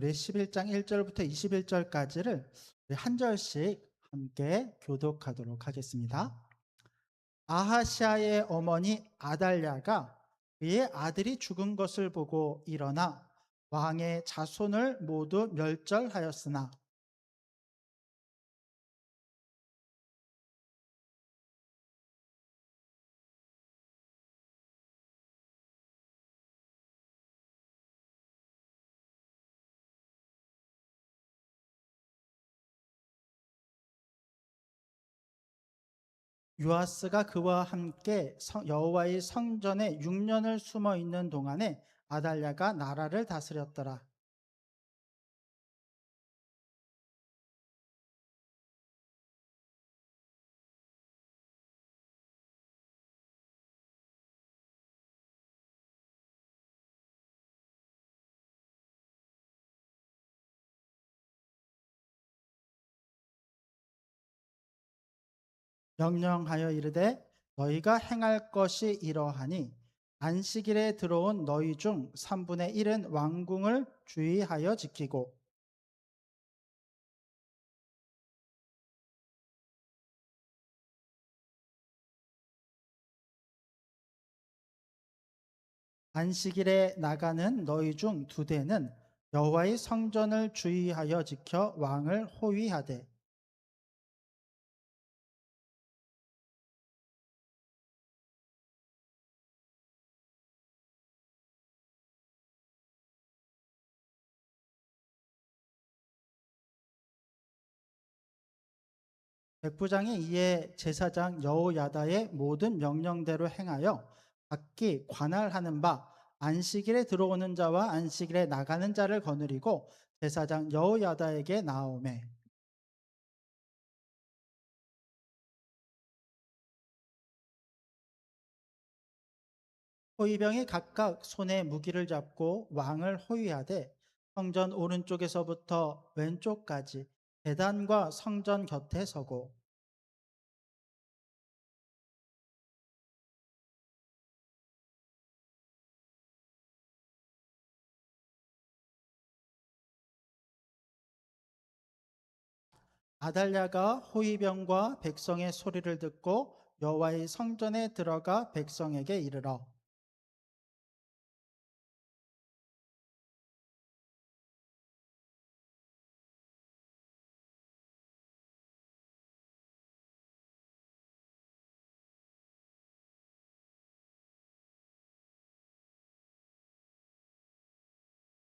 우리 11장 1절부터 21절까지를 한 절씩 함께 교독하도록 하겠습니다. 아하시아의 어머니 아달랴가 그의 아들이 죽은 것을 보고 일어나 왕의 자손을 모두 멸절하였으나 요아스가 그와 함께 여호와의 성전에 6년을 숨어 있는 동안에 아달랴가 나라를 다스렸더라. 명령하여 이르되 너희가 행할 것이 이러하니 안식일에 들어온 너희 중 3분의 1은 왕궁을 주의하여 지키고 안식일에 나가는 너희 중 2대는 여호와의 성전을 주의하여 지켜 왕을 호위하되 백부장이 이에 제사장 여호야다의 모든 명령대로 행하여 각기 관할하는 바 안식일에 들어오는 자와 안식일에 나가는 자를 거느리고 제사장 여호야다에게 나오매 호위병이 각각 손에 무기를 잡고 왕을 호위하되 성전 오른쪽에서부터 왼쪽까지 대단과 성전 곁에 서고 아달랴가 호위병과 백성의 소리를 듣고 여호와의 성전에 들어가 백성에게 이르러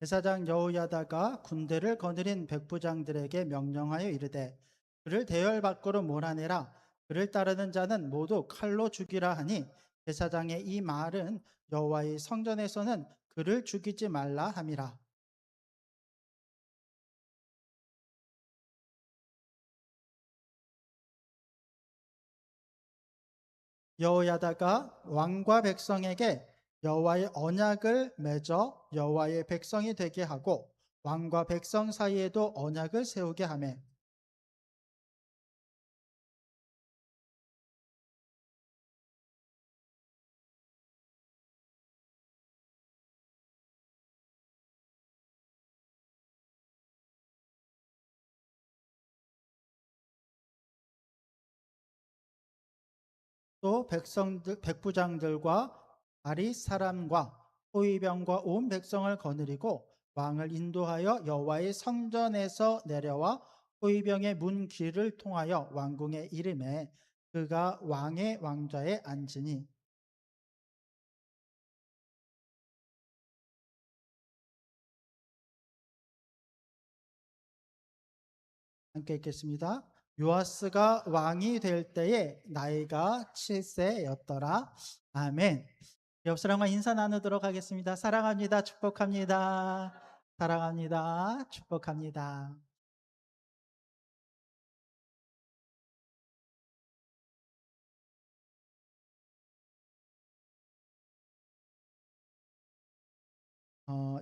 제사장 여호야다가 군대를 거느린 백부장들에게 명령하여 이르되 그를 대열 밖으로 몰아내라. 그를 따르는 자는 모두 칼로 죽이라 하니 제사장의 이 말은 여호와의 성전에서는 그를 죽이지 말라 함이라. 여호야다가 왕과 백성에게 여호와의 언약을 맺어 여호와의 백성이 되게 하고 왕과 백성 사이에도 언약을 세우게 하매 또 백성들 백부장들과 아리 사람과 호위병과 온 백성을 거느리고 왕을 인도하여 여호와의 성전에서 내려와 호위병의 문 길을 통하여 왕궁에 이름에 그가 왕의 왕좌에 앉으니 함께 읽겠습니다. 요아스가 왕이 될 때에 나이가 7세였더라. 아멘. 옆 사람과 인사 나누도록 하겠습니다. 사랑합니다. 축복합니다. 사랑합니다. 축복합니다.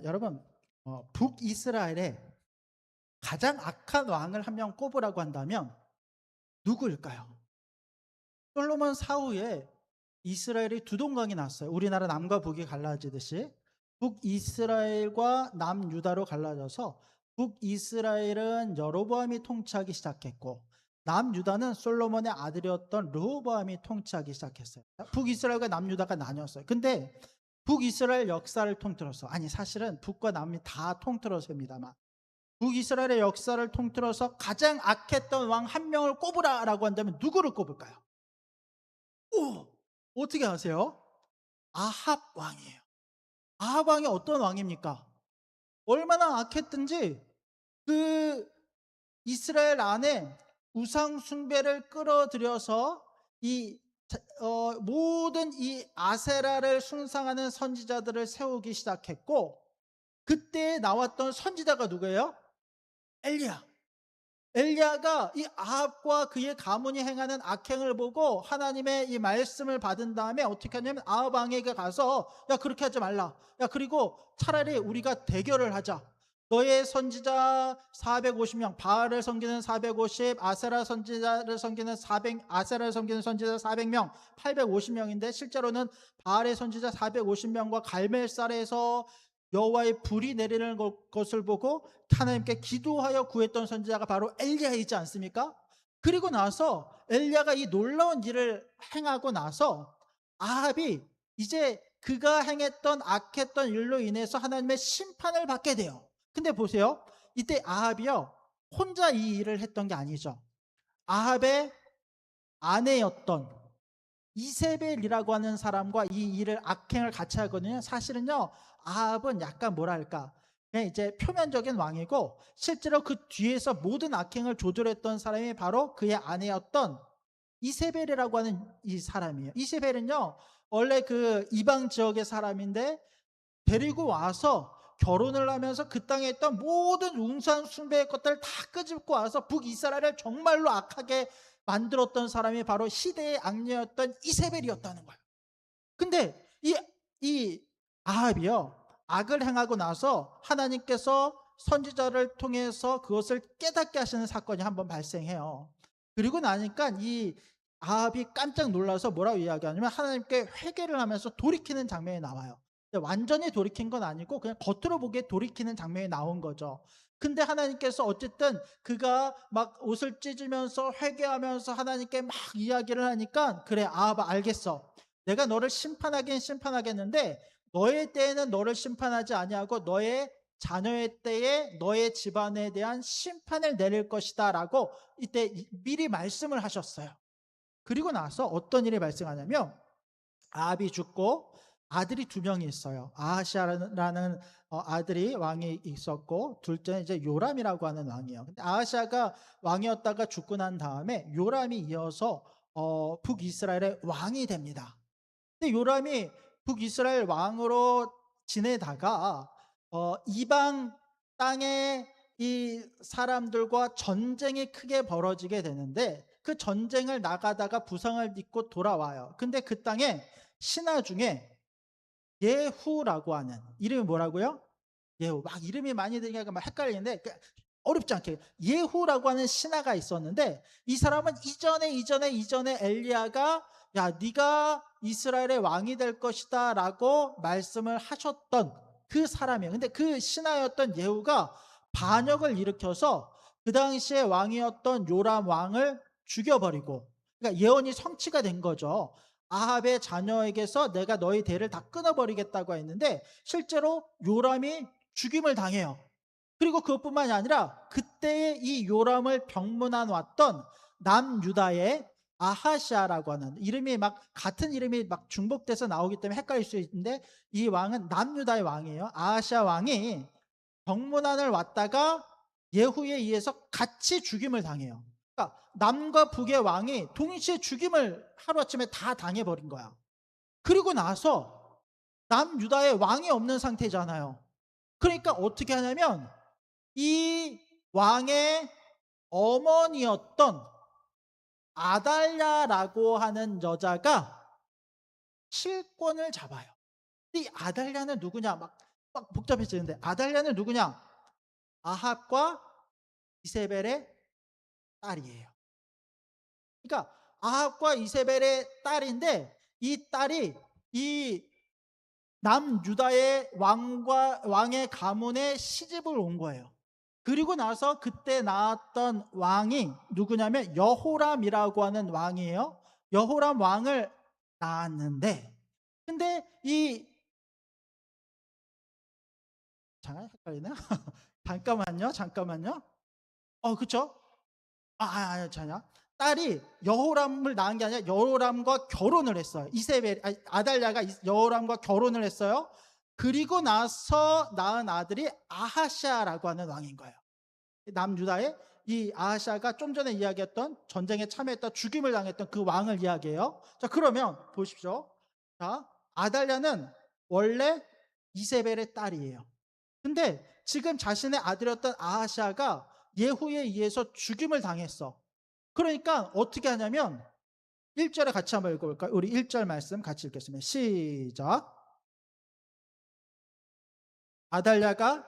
여러분, 북이스라엘에 가장 악한 왕을 한 명 꼽으라고 한다면 누구일까요? 솔로몬 사후에 이스라엘이 두 동강이 났어요. 우리나라 남과 북이 갈라지듯이 북이스라엘과 남유다로 갈라져서 북이스라엘은 여로보암이 통치하기 시작했고 남유다는 솔로몬의 아들이었던 르호보암이 통치하기 시작했어요. 북이스라엘과 남유다가 나뉘었어요. 근데 북이스라엘 역사를 통틀어서, 아니 사실은 북과 남이 다 통틀어서입니다만, 북이스라엘의 역사를 통틀어서 가장 악했던 왕 한 명을 꼽으라라고 한다면 누구를 꼽을까요? 오! 어떻게 아세요? 아합 왕이에요. 아합 왕이 어떤 왕입니까? 얼마나 악했든지 그 이스라엘 안에 우상 숭배를 끌어들여서 모든 이 아세라를 숭상하는 선지자들을 세우기 시작했고, 그때 나왔던 선지자가 누구예요? 엘리야. 엘리야가 이 아합과 그의 가문이 행하는 악행을 보고 하나님의 이 말씀을 받은 다음에 어떻게 하냐면 아합 왕에게 가서, 야 그렇게 하지 말라, 야 그리고 차라리 우리가 대결을 하자. 너의 선지자 450명, 바알을 섬기는 450, 아세라 선지자를 섬기는 400, 아세라를 섬기는 선지자 400명, 850명인데 실제로는 바알의 선지자 450명과 갈멜살에서 여호와의 불이 내리는 것을 보고 하나님께 기도하여 구했던 선지자가 바로 엘리야이지 않습니까? 그리고 나서 엘리야가 이 놀라운 일을 행하고 나서 아합이 이제 그가 행했던 악했던 일로 인해서 하나님의 심판을 받게 돼요. 근데 보세요. 이때 아합이요, 혼자 이 일을 했던 게 아니죠. 아합의 아내였던 이세벨이라고 하는 사람과 이 일을 악행을 같이 하거든요. 사실은요, 아합은 약간 뭐랄까, 그냥 이제 표면적인 왕이고 실제로 그 뒤에서 모든 악행을 조절했던 사람이 바로 그의 아내였던 이세벨이라고 하는 이 사람이에요. 이세벨은요, 원래 그 이방 지역의 사람인데 데리고 와서 결혼을 하면서 그 땅에 있던 모든 웅산 숭배의 것들을 다 끄집고 와서 북이스라엘을 정말로 악하게 만들었던 사람이 바로 시대의 악녀였던 이세벨이었다는 거예요. 근데 이 아합이요, 악을 행하고 나서 하나님께서 선지자를 통해서 그것을 깨닫게 하시는 사건이 한번 발생해요. 그리고 나니까 이 아합이 깜짝 놀라서 뭐라고 이야기하냐면 하나님께 회개를 하면서 돌이키는 장면이 나와요. 완전히 돌이킨 건 아니고 그냥 겉으로 보기에 돌이키는 장면이 나온 거죠. 근데 하나님께서 어쨌든 그가 막 옷을 찢으면서 회개하면서 하나님께 막 이야기를 하니까, 그래 아합아 알겠어, 내가 너를 심판하긴 심판하겠는데 너의 때에는 너를 심판하지 아니하고 너의 자녀의 때에 너의 집안에 대한 심판을 내릴 것이다 라고 이때 미리 말씀을 하셨어요. 그리고 나서 어떤 일이 발생하냐면 아합이 죽고 아들이 두 명이 있어요. 아하시아라는 아들이 왕이 있었고, 둘째는 이제 요람이라고 하는 왕이에요. 근데 아하시아가 왕이었다가 죽고 난 다음에 요람이 이어서 북이스라엘의 왕이 됩니다. 근데 요람이 북이스라엘 왕으로 지내다가 이방 땅의 이 사람들과 전쟁이 크게 벌어지게 되는데, 그 전쟁을 나가다가 부상을 입고 돌아와요. 근데 그 땅에 신하 중에 예후라고 하는, 이름이 뭐라고요? 예후. 막 이름이 많이 들으니까 막 헷갈리는데 어렵지 않게 예후라고 하는 신하가 있었는데, 이 사람은 이전에 엘리야가 야 네가 이스라엘의 왕이 될 것이다 라고 말씀을 하셨던 그 사람이에요. 근데 그 신하였던 예후가 반역을 일으켜서 그 당시에 왕이었던 요람 왕을 죽여버리고, 그러니까 예언이 성취가 된 거죠. 아합의 자녀에게서 내가 너희 대를 다 끊어버리겠다고 했는데 실제로 요람이 죽임을 당해요. 그리고 그것뿐만이 아니라 그때의 이 요람을 병문안 왔던 남유다의 아하시아라고 하는, 이름이 막 같은 이름이 막 중복돼서 나오기 때문에 헷갈릴 수 있는데 이 왕은 남유다의 왕이에요. 아하시아 왕이 병문안을 왔다가 예후에 의해서 같이 죽임을 당해요. 그러니까 남과 북의 왕이 동시에 죽임을 하루아침에 다 당해버린 거야. 그리고 나서 남유다의 왕이 없는 상태잖아요. 그러니까 어떻게 하냐면 이 왕의 어머니였던 아달랴라고 하는 여자가 실권을 잡아요. 이 아달랴는 누구냐? 막 복잡해지는데, 아달랴는 누구냐? 아합과 이세벨의 딸이에요. 그러니까 아합과 이세벨의 딸인데 이 딸이 이 남유다의 왕의 가문에 시집을 온 거예요. 그리고 나서 그때 나왔던 왕이 누구냐면 여호람이라고 하는 왕이에요. 여호람 왕을 낳았는데, 근데 잠깐 헷갈리나? 잠깐만요. 그쵸? 자냐. 딸이 여호람을 낳은 게 아니라 여호람과 결혼을 했어요. 이세벨, 아달랴가 여호람과 결혼을 했어요. 그리고 나서 낳은 아들이 아하시아라고 하는 왕인 거예요. 남유다의 이 아하시아가 좀 전에 이야기했던 전쟁에 참여했다 죽임을 당했던 그 왕을 이야기해요. 자, 그러면 보십시오. 자, 아달랴는 원래 이세벨의 딸이에요. 근데 지금 자신의 아들이었던 아하시아가 예후에 의해서 죽임을 당했어. 그러니까 어떻게 하냐면 1절에 같이 한번 읽어볼까요? 우리 1절 말씀 같이 읽겠습니다. 시작. 아달랴가,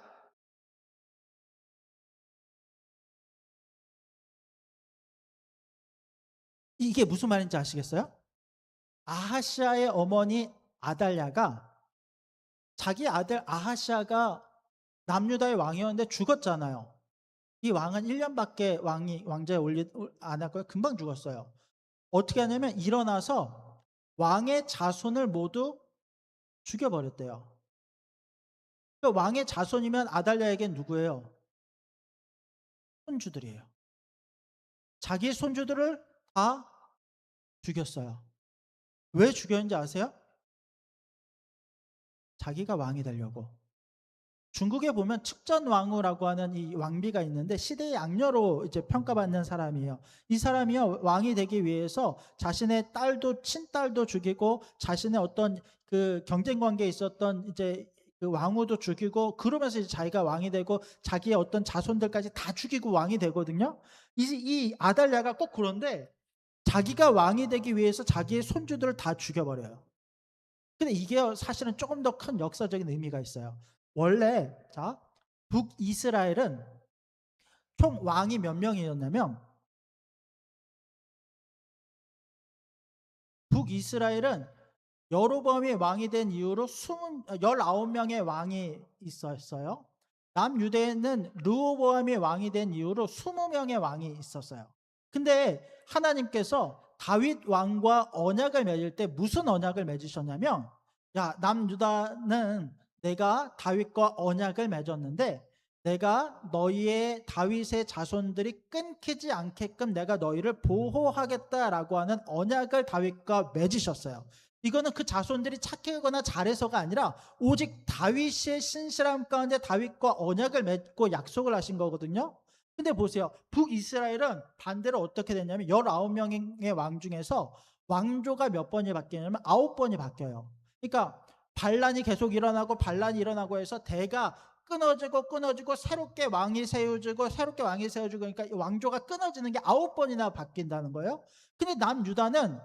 이게 무슨 말인지 아시겠어요? 아하시아의 어머니 아달랴가 자기 아들 아하시아가 남유다의 왕이었는데 죽었잖아요. 이 왕은 1년밖에 왕좌에 안 했고요. 금방 죽었어요. 어떻게 하냐면 일어나서 왕의 자손을 모두 죽여버렸대요. 그러니까 왕의 자손이면 아달랴에겐 누구예요? 손주들이에요. 자기 손주들을 다 죽였어요. 왜 죽였는지 아세요? 자기가 왕이 되려고. 중국에 보면 측전왕후라고 하는 이 왕비가 있는데 시대의 악녀로 이제 평가받는 사람이에요. 이 사람이요, 왕이 되기 위해서 자신의 딸도 친딸도 죽이고 자신의 어떤 그 경쟁 관계에 있었던 이제 그 왕후도 죽이고, 그러면서 이제 자기가 왕이 되고 자기의 어떤 자손들까지 다 죽이고 왕이 되거든요. 이 아달랴가 꼭 그런데 자기가 왕이 되기 위해서 자기의 손주들을 다 죽여버려요. 근데 이게 사실은 조금 더 큰 역사적인 의미가 있어요. 원래 북이스라엘은 총 왕이 몇 명이었냐면, 북이스라엘은 여로보암이 왕이 된 이후로 19명의 왕이 있었어요. 남유대에는 르호보암이 왕이 된 이후로 20명의 왕이 있었어요. 근데 하나님께서 다윗 왕과 언약을 맺을 때 무슨 언약을 맺으셨냐면, 야, 남유다는 내가 다윗과 언약을 맺었는데 내가 너희의 다윗의 자손들이 끊기지 않게끔 내가 너희를 보호하겠다라고 하는 언약을 다윗과 맺으셨어요. 이거는 그 자손들이 착하거나 잘해서가 아니라 오직 다윗의 신실함 가운데 다윗과 언약을 맺고 약속을 하신 거거든요. 근데 보세요. 북이스라엘은 반대로 어떻게 됐냐면 19명의 왕 중에서 왕조가 몇 번이 바뀌냐면 9번이 바뀌어요. 그러니까 반란이 일어나고 해서 대가 끊어지고 새롭게 왕이 세워지고 그러니까 왕조가 끊어지는 게 9번이나 바뀐다는 거예요. 근데 남유다는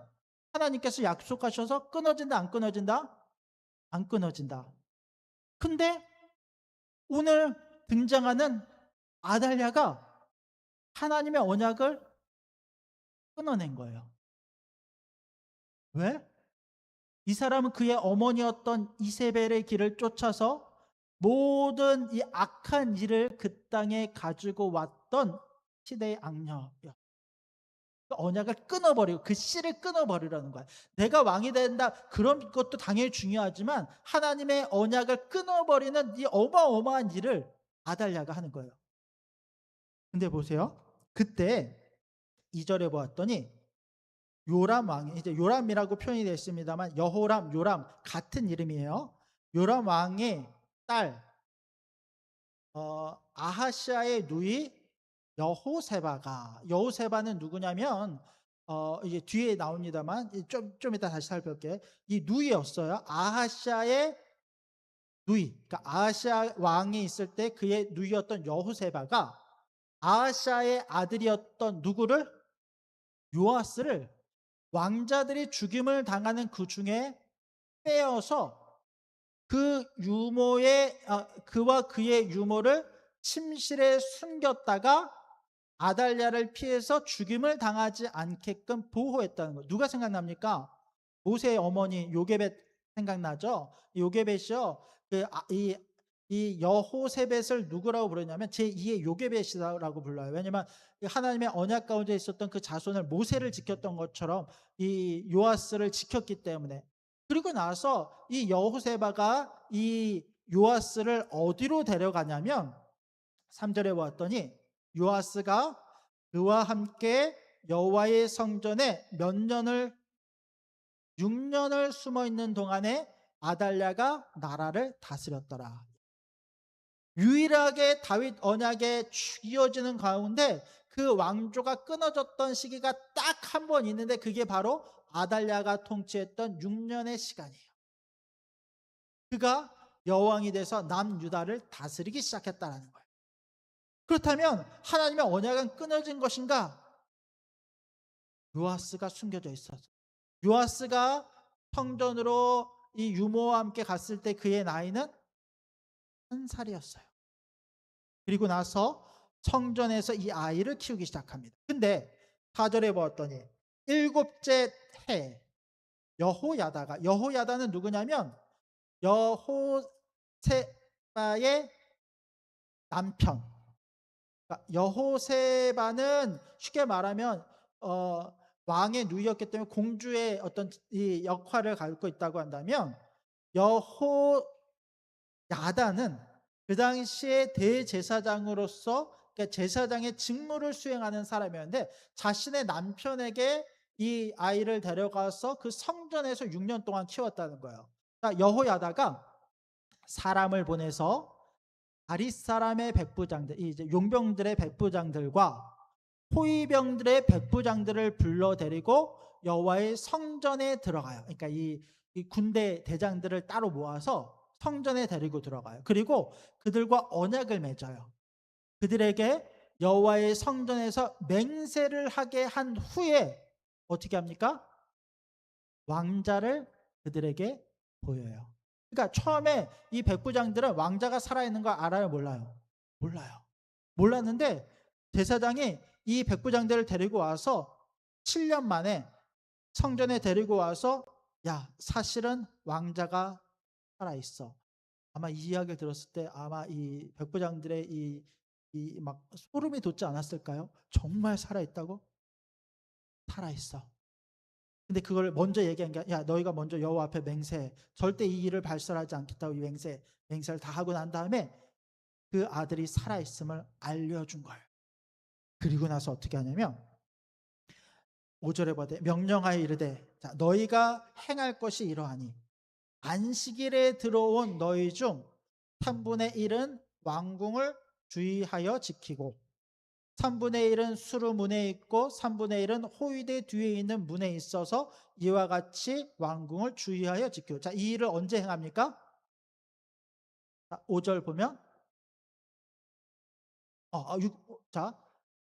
하나님께서 약속하셔서 끊어진다 안 끊어진다? 안 끊어진다. 근데 오늘 등장하는 아달랴가 하나님의 언약을 끊어낸 거예요. 왜? 이 사람은 그의 어머니였던 이세벨의 길을 쫓아서 모든 이 악한 일을 그 땅에 가지고 왔던 시대의 악녀였어요. 그 언약을 끊어버리고 그 씨를 끊어버리라는 거야. 내가 왕이 된다, 그런 것도 당연히 중요하지만 하나님의 언약을 끊어버리는 이 어마어마한 일을 아달랴가 하는 거예요. 근데 보세요. 그때 2절에 보았더니 요람 왕이, 이제 요람이라고 표현이 되어 있습니다만 여호람, 요람 같은 이름이에요. 요람 왕의 딸 아하시아의 누이 여호세바는 누구냐면 이게 뒤에 나옵니다만 좀 이따 다시 살펴볼게요. 이 누이였어요. 아하시아의 누이. 그러니까 아하시아 왕이 있을 때 그의 누이였던 여호세바가 아하시아의 아들이었던 누구를, 요아스를 왕자들이 죽임을 당하는 그 중에 빼어서 그와 그의 유모를 침실에 숨겼다가 아달랴를 피해서 죽임을 당하지 않게끔 보호했다는 거예요. 누가 생각납니까? 모세의 어머니 요게벳 생각나죠? 요게벳이요. 이 여호세벳을 누구라고 부르냐면 제2의 요게벳이라고 불러요. 왜냐하면 하나님의 언약 가운데 있었던 그 자손을 모세를 지켰던 것처럼 이 요아스를 지켰기 때문에. 그리고 나서 이 여호세바가 이 요아스를 어디로 데려가냐면 3절에 보았더니 요아스가 그와 함께 여호와의 성전에 몇 년을 6년을 숨어 있는 동안에 아달랴가 나라를 다스렸더라. 유일하게 다윗 언약에 이어지는 가운데 그 왕조가 끊어졌던 시기가 딱 한 번 있는데 그게 바로 아달랴가 통치했던 6년의 시간이에요. 그가 여왕이 돼서 남유다를 다스리기 시작했다는 거예요. 그렇다면 하나님의 언약은 끊어진 것인가? 요아스가 숨겨져 있어서. 요아스가 성전으로 이 유모와 함께 갔을 때 그의 나이는 1살이었어요. 그리고 나서 성전에서 이 아이를 키우기 시작합니다. 근데 4절에 보았더니 일곱째 해 여호야다는 누구냐면 여호세바의 남편. 그러니까 여호세바는 쉽게 말하면 왕의 누이였기 때문에 공주의 어떤 이 역할을 갖고 있다고 한다면, 여호야다는 그 당시에 대제사장으로서, 그러니까 제사장의 직무를 수행하는 사람이었는데 자신의 남편에게 이 아이를 데려가서 그 성전에서 6년 동안 키웠다는 거예요. 여호야다가 사람을 보내서 아릿사람의 백부장들, 이제 용병들의 백부장들과 호위병들의 백부장들을 불러 데리고 여호와의 성전에 들어가요. 그러니까 이 군대 대장들을 따로 모아서 성전에 데리고 들어가요. 그리고 그들과 언약을 맺어요. 그들에게 여호와의 성전에서 맹세를 하게 한 후에 어떻게 합니까? 왕자를 그들에게 보여요. 그러니까 처음에 이 백부장들은 왕자가 살아있는 거 알아요, 몰라요? 몰라요. 몰랐는데 제사장이 이 백부장들을 데리고 와서 7년 만에 성전에 데리고 와서, 야, 사실은 왕자가 살아있어. 아마 이 이야기를 들었을 때 아마 이 백부장들의 이 막 소름이 돋지 않았을까요? 정말 살아있다고? 살아있어. 근데 그걸 먼저 얘기한 게, 야, 너희가 먼저 여호와 앞에 맹세해. 절대 이 일을 발설하지 않겠다고 맹세를 다 하고 난 다음에 그 아들이 살아있음을 알려준 거예요. 그리고 나서 어떻게 하냐면 5절에 보되 명령하여 이르되, 자, 너희가 행할 것이 이러하니 안식일에 들어온 너희 중 3분의 1은 왕궁을 주의하여 지키고 3분의 1은 수루 문에 있고 3분의 1은 호위대 뒤에 있는 문에 있어서 이와 같이 왕궁을 주의하여 지키고. 자, 이 일을 언제 행합니까? 5절 보면 자,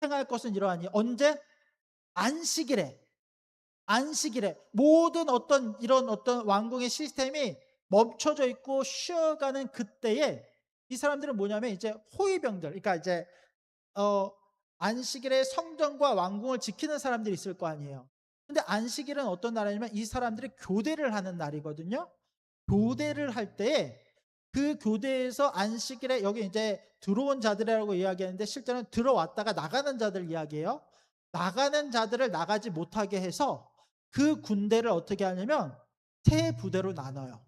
행할 것은 이러하니 언제? 안식일에. 모든 이런 어떤 왕궁의 시스템이 멈춰져 있고 쉬어가는 그때에 이 사람들은 뭐냐면 이제 호위병들, 그러니까 이제 안식일에 성전과 왕궁을 지키는 사람들이 있을 거 아니에요. 근데 안식일은 어떤 날이냐면 이 사람들이 교대를 하는 날이거든요. 교대를 할 때에 그 교대에서 안식일에, 여기 이제 들어온 자들이라고 이야기하는데 실제로는 들어왔다가 나가는 자들 이야기예요. 나가는 자들을 나가지 못하게 해서 그 군대를 어떻게 하냐면 세 부대로 나눠요.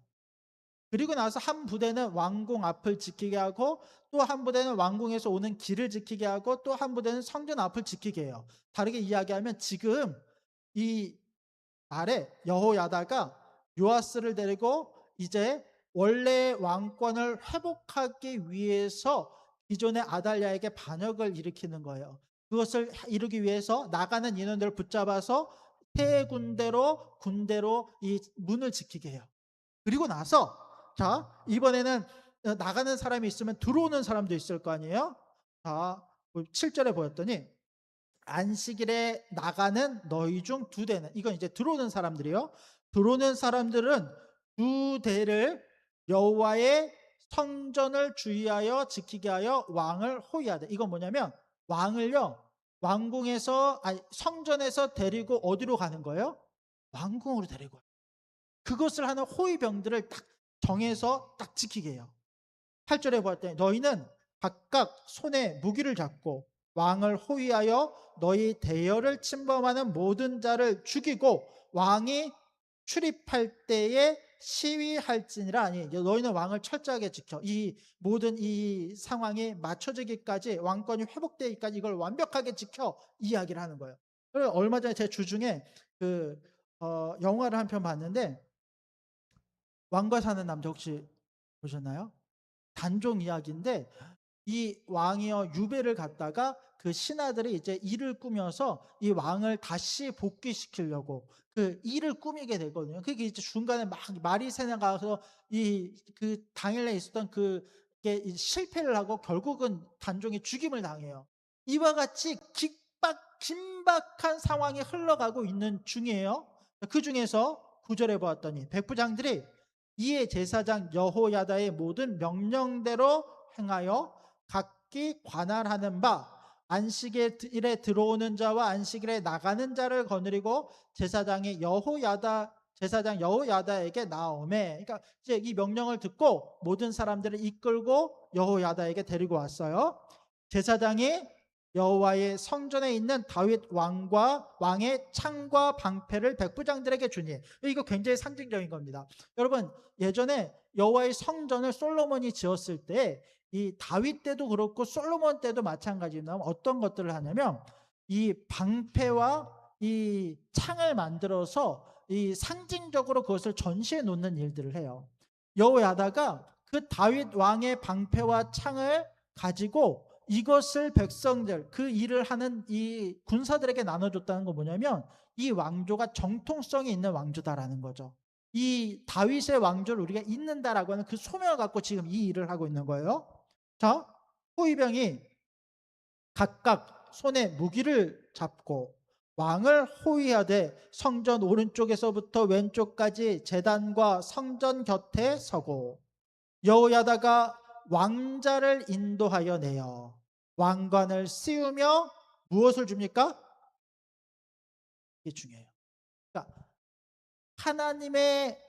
그리고 나서 한 부대는 왕궁 앞을 지키게 하고 또 한 부대는 왕궁에서 오는 길을 지키게 하고 또 한 부대는 성전 앞을 지키게 해요. 다르게 이야기하면 지금 이 말에 여호야다가 요아스를 데리고 이제 원래 왕권을 회복하기 위해서 기존의 아달랴에게 반역을 일으키는 거예요. 그것을 이루기 위해서 나가는 인원들을 붙잡아서 세 군대로 이 문을 지키게 해요. 그리고 나서, 자, 이번에는 나가는 사람이 있으면 들어오는 사람도 있을 거 아니에요. 자, 7절에 보였더니 안식일에 나가는 너희 중 2대는, 이건 이제 들어오는 사람들이요. 들어오는 사람들은 2대를 여호와의 성전을 주의하여 지키게 하여 왕을 호위하되. 이건 뭐냐면 왕을요, 왕궁에서, 아니 성전에서 데리고 어디로 가는 거예요? 왕궁으로 데리고. 그것을 하는 호위병들을 딱 정해서 딱 지키게 해요. 8절에 보았더니 너희는 각각 손에 무기를 잡고 왕을 호위하여 너희 대열을 침범하는 모든 자를 죽이고 왕이 출입할 때에 시위할지니라. 아니, 너희는 왕을 철저하게 지켜. 이 모든 이 상황이 맞춰지기까지, 왕권이 회복되기까지 이걸 완벽하게 지켜, 이야기를 하는 거예요. 그리고 얼마 전에 제 주중에 영화를 한 편 봤는데, 왕과 사는 남자 혹시 보셨나요? 단종 이야기인데, 이 왕이요 유배를 갔다가 그 신하들이 이제 일을 꾸며서 이 왕을 다시 복귀시키려고 그 일을 꾸미게 되거든요. 그게 이제 중간에 막 말이 새나가서 이 그 당일에 있었던 그게 실패를 하고 결국은 단종이 죽임을 당해요. 이와 같이 긴박한 상황이 흘러가고 있는 중이에요. 그 중에서 구절에 보았더니 백부장들이 이에 제사장 여호야다의 모든 명령대로 행하여 각기 관할하는 바 안식일에 들어오는 자와 안식일에 나가는 자를 거느리고 제사장 여호야다에게 나오매. 그러니까 이제 이 명령을 듣고 모든 사람들을 이끌고 여호야다에게 데리고 왔어요. 제사장이 여호와의 성전에 있는 다윗 왕과 왕의 창과 방패를 백부장들에게 주니, 이거 굉장히 상징적인 겁니다. 여러분, 예전에 여호와의 성전을 솔로몬이 지었을 때 이 다윗 때도 그렇고 솔로몬 때도 마찬가지입니다. 어떤 것들을 하냐면 이 방패와 이 창을 만들어서 이 상징적으로 그것을 전시해 놓는 일들을 해요. 여호야다가 그 다윗 왕의 방패와 창을 가지고 이것을 백성들, 그 일을 하는 이 군사들에게 나눠줬다는 건 뭐냐면 이 왕조가 정통성이 있는 왕조다라는 거죠. 이 다윗의 왕조를 우리가 잇는다라고 하는 그 소명을 갖고 지금 이 일을 하고 있는 거예요. 자, 호위병이 각각 손에 무기를 잡고 왕을 호위하되 성전 오른쪽에서부터 왼쪽까지 제단과 성전 곁에 서고 여호야다가 왕자를 인도하여 내어 왕관을 씌우며 무엇을 줍니까? 이게 중요해요. 그러니까 하나님의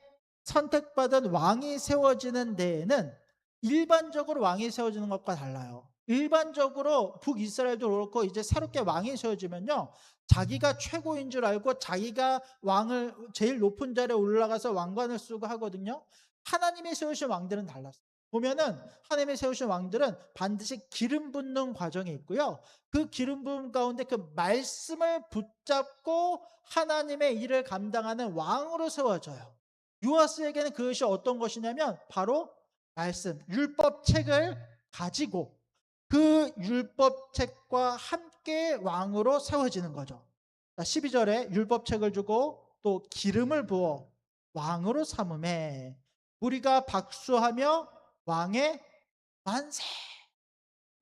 선택받은 왕이 세워지는 데에는 일반적으로 왕이 세워지는 것과 달라요. 일반적으로 북이스라엘도 그렇고 이제 새롭게 왕이 세워지면요, 자기가 최고인 줄 알고 자기가 왕을 제일 높은 자리에 올라가서 왕관을 쓰고 하거든요. 하나님이 세우신 왕들은 달랐어요. 보면은 하나님이 세우신 왕들은 반드시 기름 붓는 과정이 있고요, 그 기름 부음 가운데 그 말씀을 붙잡고 하나님의 일을 감당하는 왕으로 세워져요. 요아스에게는 그것이 어떤 것이냐면 바로 말씀, 율법책을 가지고 그 율법책과 함께 왕으로 세워지는 거죠. 12절에 율법책을 주고 또 기름을 부어 왕으로 삼음에 우리가 박수하며 왕의 만세,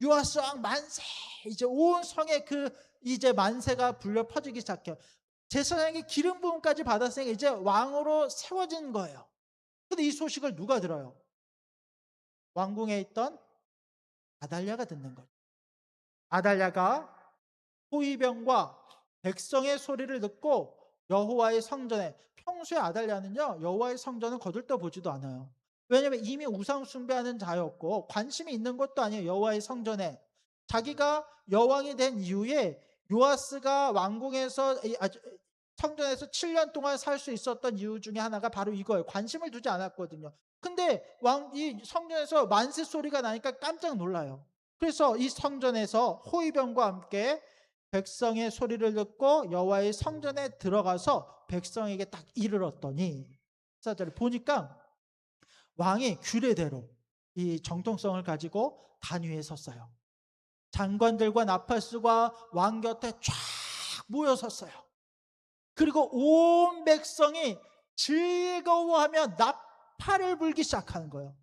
요아스 왕 만세, 이제 온 성에 그 이제 만세가 불려 퍼지기 시작해요. 제사장에게 기름 부음까지 받았으니까 이제 왕으로 세워진 거예요. 근데 이 소식을 누가 들어요? 왕궁에 있던 아달랴가 듣는 거죠. 아달랴가 호위병과 백성의 소리를 듣고 여호와의 성전에, 평소에 아달랴는요 여호와의 성전은 거들떠 보지도 않아요. 왜냐하면 이미 우상 숭배하는 자였고 관심이 있는 것도 아니에요. 여호와의 성전에 자기가 여왕이 된 이후에 요아스가 왕궁에서 성전에서 7년 동안 살 수 있었던 이유 중에 하나가 바로 이거예요. 관심을 두지 않았거든요. 근데 이 성전에서 만세 소리가 나니까 깜짝 놀라요. 그래서 이 성전에서 호위병과 함께 백성의 소리를 듣고 여호와의 성전에 들어가서 백성에게 딱 이르렀더니 14절에 보니까 왕이 규례대로 이 정통성을 가지고 단 위에 섰어요. 장관들과 나팔수가 왕 곁에 쫙 모여 섰어요. 그리고 온 백성이 즐거워하며 나팔을 불기 시작하는 거예요.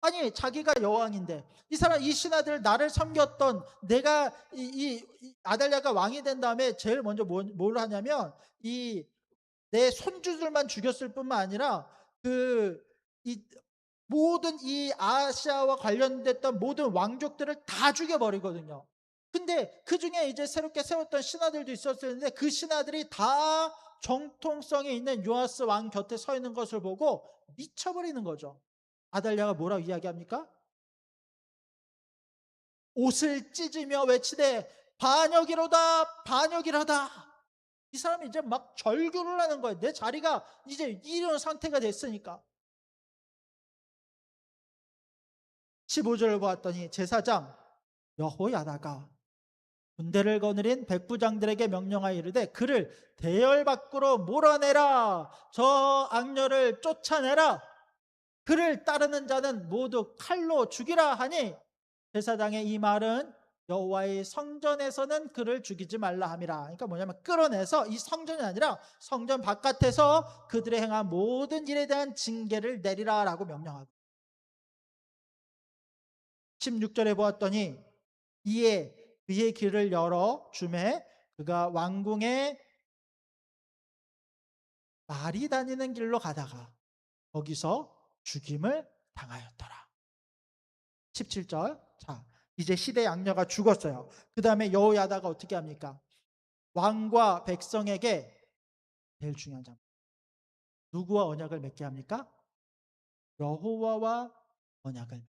아니, 자기가 여왕인데 이 신하들 나를 섬겼던, 내가 이 아달랴가 왕이 된 다음에 제일 먼저 뭘 하냐면 이 내 손주들만 죽였을 뿐만 아니라 이 모든 이 아시아와 관련됐던 모든 왕족들을 다 죽여버리거든요. 근데 그 중에 이제 새롭게 세웠던 신하들도 있었는데 그 신하들이 다 정통성이 있는 요아스 왕 곁에 서 있는 것을 보고 미쳐버리는 거죠. 아달랴가 뭐라고 이야기합니까? 옷을 찢으며 외치되 반역이로다 반역이로다. 이 사람이 이제 막 절규를 하는 거예요. 내 자리가 이제 이런 상태가 됐으니까. 15절을 보았더니 제사장 여호야다가 군대를 거느린 백부장들에게 명령하여 이르되 그를 대열 밖으로 몰아내라. 저 악녀를 쫓아내라. 그를 따르는 자는 모두 칼로 죽이라 하니, 제사장의 이 말은 여호와의 성전에서는 그를 죽이지 말라 함이라. 그러니까 뭐냐면 끌어내서 이 성전이 아니라 성전 바깥에서 그들의 행한 모든 일에 대한 징계를 내리라라고 명령하고, 16절에 보았더니 이에 그의 길을 열어 주매 그가 왕궁에 말이 다니는 길로 가다가 거기서 죽임을 당하였더라. 17절. 자, 이제 시대 양녀가 죽었어요. 그 다음에 여호야다가 어떻게 합니까? 왕과 백성에게 제일 중요한 점, 누구와 언약을 맺게 합니까? 여호와와 언약을.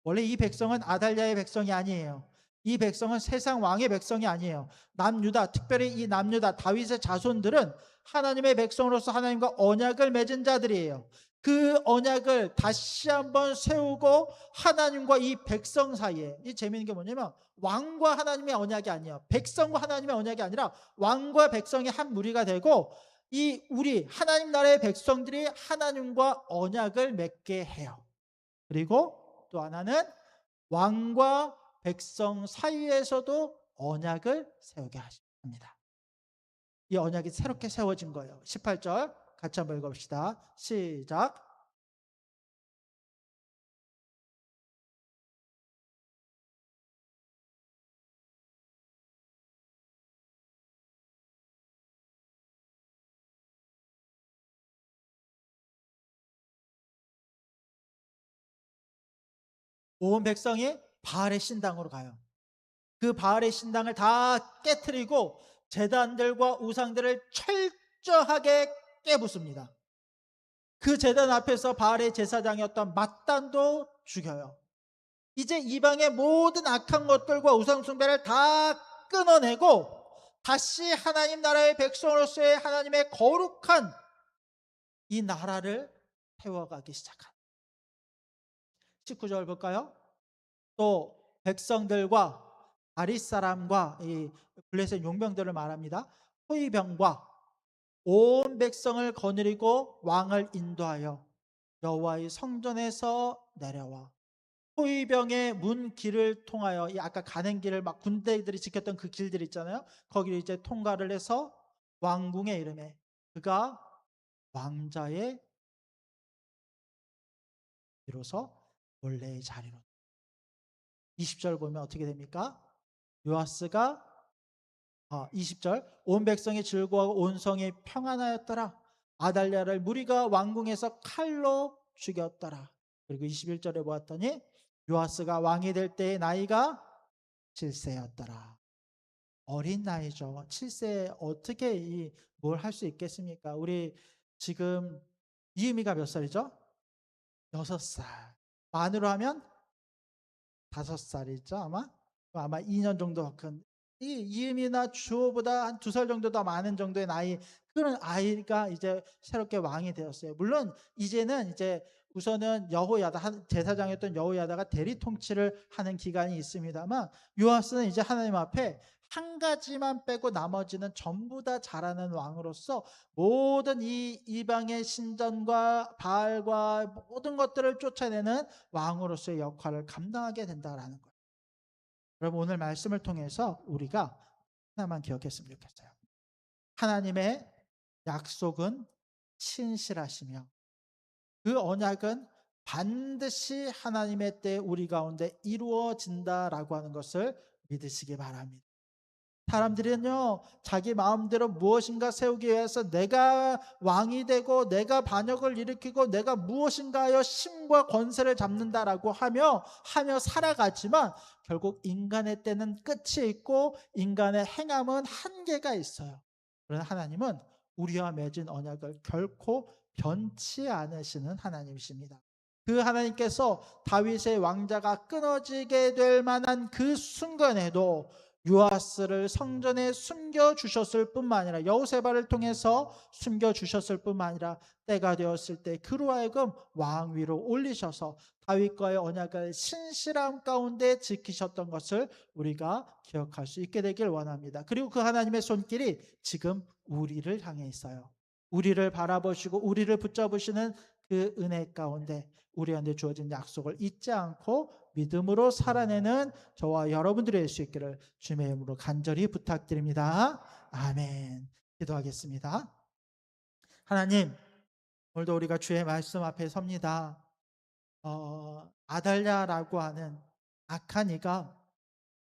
원래 이 백성은 아달랴의 백성이 아니에요. 이 백성은 세상 왕의 백성이 아니에요. 남유다, 특별히 이 남유다 다윗의 자손들은 하나님의 백성으로서 하나님과 언약을 맺은 자들이에요. 그 언약을 다시 한번 세우고 하나님과 이 백성 사이에, 이 재미있는 게 뭐냐면 왕과 하나님의 언약이 아니에요. 백성과 하나님의 언약이 아니라 왕과 백성이 한 무리가 되고, 이 우리 하나님 나라의 백성들이 하나님과 언약을 맺게 해요. 그리고 또 하나는 왕과 백성 사이에서도 언약을 세우게 하십니다. 이 언약이 새롭게 세워진 거예요. 18절 같이 한번 읽어봅시다. 시작. 온 백성이 바알의 신당으로 가요. 그 바알의 신당을 다 깨트리고 제단들과 우상들을 철저하게 깨부숩니다. 그 제단 앞에서 바알의 제사장이었던 맏단도 죽여요. 이제 이방의 모든 악한 것들과 우상숭배를 다 끊어내고 다시 하나님 나라의 백성으로서의 하나님의 거룩한 이 나라를 세워가기 시작한. 19절 볼까요? 또 백성들과 아릿사람과 이 블레셋 용병들을 말합니다. 호위병과 온 백성을 거느리고 왕을 인도하여 여호와의 성전에서 내려와 호위병의 문 길을 통하여, 이 아까 가는 길을 막 군대들이 지켰던 그 길들 있잖아요. 거기를 이제 통과를 해서 왕궁에 이르매 그가 왕자의 비로소 원래의 자리로. 20절 보면 어떻게 됩니까? 요아스가 20절 온 백성이 즐거워하고 온 성이 평안하였더라. 아달랴를 무리가 왕궁에서 칼로 죽였더라. 그리고 21절에 보았더니 요아스가 왕이 될 때의 나이가 7세였더라. 어린 나이죠. 7세에 어떻게 뭘 할 수 있겠습니까? 우리 지금 이음이가 몇 살이죠? 6살. 만으로 하면 5살이죠, 아마 2년 정도 큰. 이 이음이나 주호보다 한 2살 정도 더 많은 정도의 나이, 그런 아이가 이제 새롭게 왕이 되었어요. 물론 이제는 이제 우선은 여호야다, 제사장이었던 여호야다가 대리 통치를 하는 기간이 있습니다만, 요아스는 이제 하나님 앞에 한 가지만 빼고 나머지는 전부 다 잘하는 왕으로서 모든 이 이방의 신전과 바알과 모든 것들을 쫓아내는 왕으로서의 역할을 감당하게 된다라는 거예요. 여러분, 오늘 말씀을 통해서 우리가 하나만 기억했으면 좋겠어요. 하나님의 약속은 신실하시며 그 언약은 반드시 하나님의 때에 우리 가운데 이루어진다라고 하는 것을 믿으시기 바랍니다. 사람들은요, 자기 마음대로 무엇인가 세우기 위해서 내가 왕이 되고 내가 반역을 일으키고 내가 무엇인가 하여 힘과 권세를 잡는다라고 하며 살아가지만 결국 인간의 때는 끝이 있고 인간의 행함은 한계가 있어요. 그러나 하나님은 우리와 맺은 언약을 결코 변치 않으시는 하나님이십니다. 그 하나님께서 다윗의 왕자가 끊어지게 될 만한 그 순간에도 요아스를 성전에 숨겨주셨을 뿐만 아니라 여호세바를 통해서 숨겨주셨을 뿐만 아니라 때가 되었을 때 그로 하여금 왕 위로 올리셔서 다윗과의 언약을 신실함 가운데 지키셨던 것을 우리가 기억할 수 있게 되길 원합니다. 그리고 그 하나님의 손길이 지금 우리를 향해 있어요. 우리를 바라보시고 우리를 붙잡으시는 그 은혜 가운데 우리한테 주어진 약속을 잊지 않고 믿음으로 살아내는 저와 여러분들이 될 수 있기를 주님의 이름으로 간절히 부탁드립니다. 아멘. 기도하겠습니다. 하나님, 오늘도 우리가 주의 말씀 앞에 섭니다. 아달랴라고 하는 악한 이가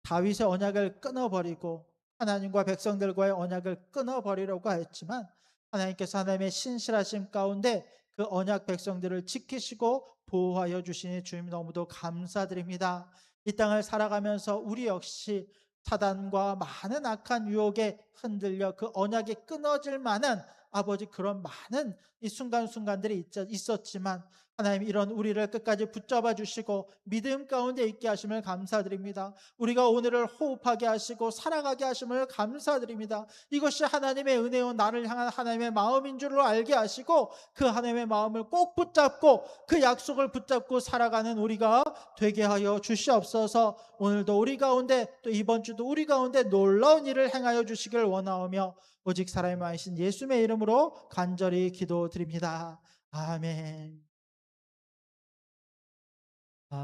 다윗의 언약을 끊어버리고 하나님과 백성들과의 언약을 끊어버리려고 했지만 하나님께서 하나님의 신실하심 가운데 그 언약 백성들을 지키시고 보호하여 주시니 주님 너무도 감사드립니다. 이 땅을 살아가면서 우리 역시 사단과 많은 악한 유혹에 흔들려 그 언약이 끊어질 만한 아버지 그런 많은 이 순간순간들이 있었지만 하나님 이런 우리를 끝까지 붙잡아 주시고 믿음 가운데 있게 하심을 감사드립니다. 우리가 오늘을 호흡하게 하시고 살아가게 하심을 감사드립니다. 이것이 하나님의 은혜요 나를 향한 하나님의 마음인 줄로 알게 하시고 그 하나님의 마음을 꼭 붙잡고 그 약속을 붙잡고 살아가는 우리가 되게 하여 주시옵소서. 오늘도 우리 가운데 또 이번 주도 우리 가운데 놀라운 일을 행하여 주시길 원하오며 오직 살아계신 예수님의 이름으로 간절히 기도드립니다. 아멘.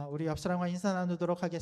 우리 옆 사람과 인사 나누도록 하겠습니다.